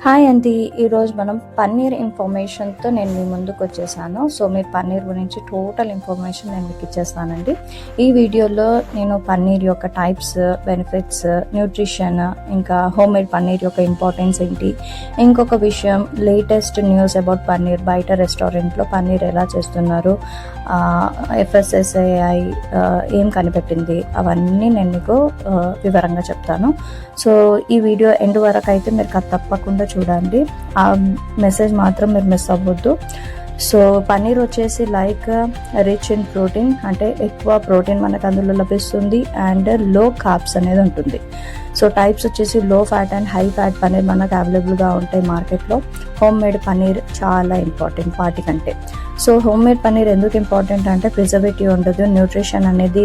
Hi అండి. ఈరోజు మనం పన్నీర్ ఇన్ఫర్మేషన్తో నేను మీ ముందుకు వచ్చేసాను. సో మీరు పన్నీర్ గురించి టోటల్ ఇన్ఫర్మేషన్ నేను మీకు ఇచ్చేస్తానండి. ఈ వీడియోలో నేను పన్నీర్ యొక్క టైప్స్, బెనిఫిట్స్, న్యూట్రిషన్, ఇంకా హోమ్ మేడ్ పన్నీర్ యొక్క ఇంపార్టెన్స్ ఏంటి, ఇంకొక విషయం లేటెస్ట్ న్యూస్ అబౌట్ పన్నీర్, బయట రెస్టారెంట్లో పన్నీర్ ఎలా చేస్తున్నారు, FSSAI ఏం కనిపెట్టింది, అవన్నీ నేను మీకు వివరంగా చెప్తాను. సో ఈ వీడియో ఎండ్ వరకు అయితే మీరు తప్పకుండా చూడండి. ఆ మెసేజ్ మాత్రం మీరు మిస్ అవ్వద్దు. సో పన్నీర్ వచ్చేసి లైక్ రిచ్ ఇన్ ప్రోటీన్, అంటే ఎక్కువ ప్రోటీన్ మనకు అందులో లభిస్తుంది అండ్ లో కార్బ్స్ అనేది ఉంటుంది. సో టైప్స్ వచ్చేసి లో fat and high fat paneer మనకు అవైలబుల్గా ఉంటాయి మార్కెట్లో. హోమ్ మేడ్ పన్నీర్ చాలా ఇంపార్టెంట్ వాటి కంటే. సో హోమ్ మేడ్ పన్నీర్ ఎందుకు ఇంపార్టెంట్ అంటే ప్రిజర్వేటివ్ ఉండదు, న్యూట్రిషన్ అనేది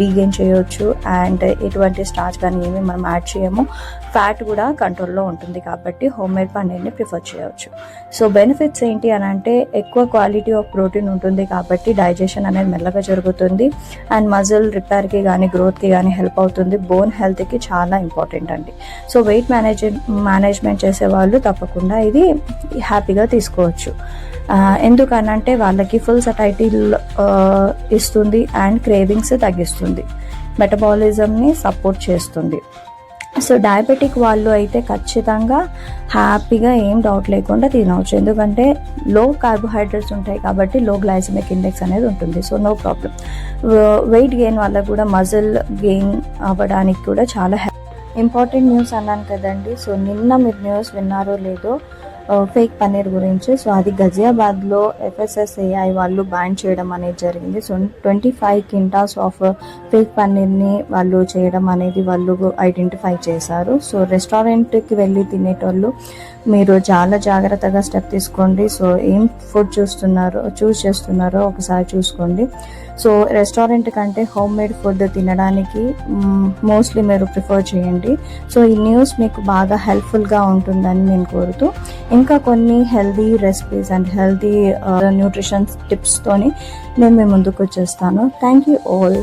రీగెయిన్ చేయవచ్చు అండ్ ఎటువంటి స్టార్చ్ కానీ ఏమి మనం యాడ్ చేయము, ఫ్యాట్ కూడా కంట్రోల్లో ఉంటుంది కాబట్టి హోమ్ మేడ్ పన్నీర్ని ప్రిఫర్ చేయవచ్చు. సో బెనిఫిట్స్ ఏంటి అని అంటే ఎక్కువ క్వాలిటీ ఆఫ్ ప్రోటీన్ ఉంటుంది కాబట్టి డైజెషన్ అనేది మెల్లగా జరుగుతుంది అండ్ మజిల్ రిపేర్కి కానీ గ్రోత్కి కానీ హెల్ప్ అవుతుంది. బోన్ హెల్త్కి చాలా ఇంపార్టెంట్ అండి. సో వెయిట్ మేనేజ్మెంట్ చేసే వాళ్ళు తప్పకుండా ఇది హ్యాపీగా తీసుకోవచ్చు. ఎందుకనంటే వాళ్ళకి ఫుల్ సటైటీ ఇస్తుంది అండ్ క్రేవింగ్స్ తగ్గిస్తుంది, మెటబాలిజంని సపోర్ట్ చేస్తుంది. సో డయాబెటిక్ వాళ్ళు అయితే ఖచ్చితంగా హ్యాపీగా ఏం డౌట్ లేకుండా తినవచ్చు, ఎందుకంటే లో కార్బోహైడ్రేట్స్ ఉంటాయి కాబట్టి లో గ్లైసెమిక్ ఇండెక్స్ అనేది ఉంటుంది. So no problem. Weight gain వల్ల కూడా మజిల్ గెయిన్ అవ్వడానికి కూడా చాలా ఇంపార్టెంట్ న్యూస్ అన్నాను కదండి. సో నిన్న మీరు న్యూస్ విన్నారో లేదో ఫేక్ పన్నీర్ గురించి. సో అది గజియాబాద్లో FSSAI వాళ్ళు బ్యాన్ చేయడం అనేది జరిగింది. సో 25 క్వింటాల్స్ ఆఫ్ ఫేక్ పన్నీర్ని వాళ్ళు చేయడం అనేది వాళ్ళు ఐడెంటిఫై చేశారు. సో రెస్టారెంట్కి వెళ్ళి తినేటోళ్ళు మీరు చాలా జాగ్రత్తగా స్టెప్ తీసుకోండి. సో ఏం ఫుడ్ చూస్ చేస్తున్నారో ఒకసారి చూసుకోండి. సో రెస్టారెంట్ కంటే హోమ్ మేడ్ ఫుడ్ తినడానికి మోస్ట్లీ మీరు ప్రిఫర్ చేయండి. సో ఈ న్యూస్ మీకు బాగా హెల్ప్ఫుల్గా ఉంటుందని నేను కోరుతూ ఇంకా కొన్ని healthy recipes and healthy nutrition టిప్స్తోని నేను మీ ముందుకు వచ్చేస్తాను. Thank you all.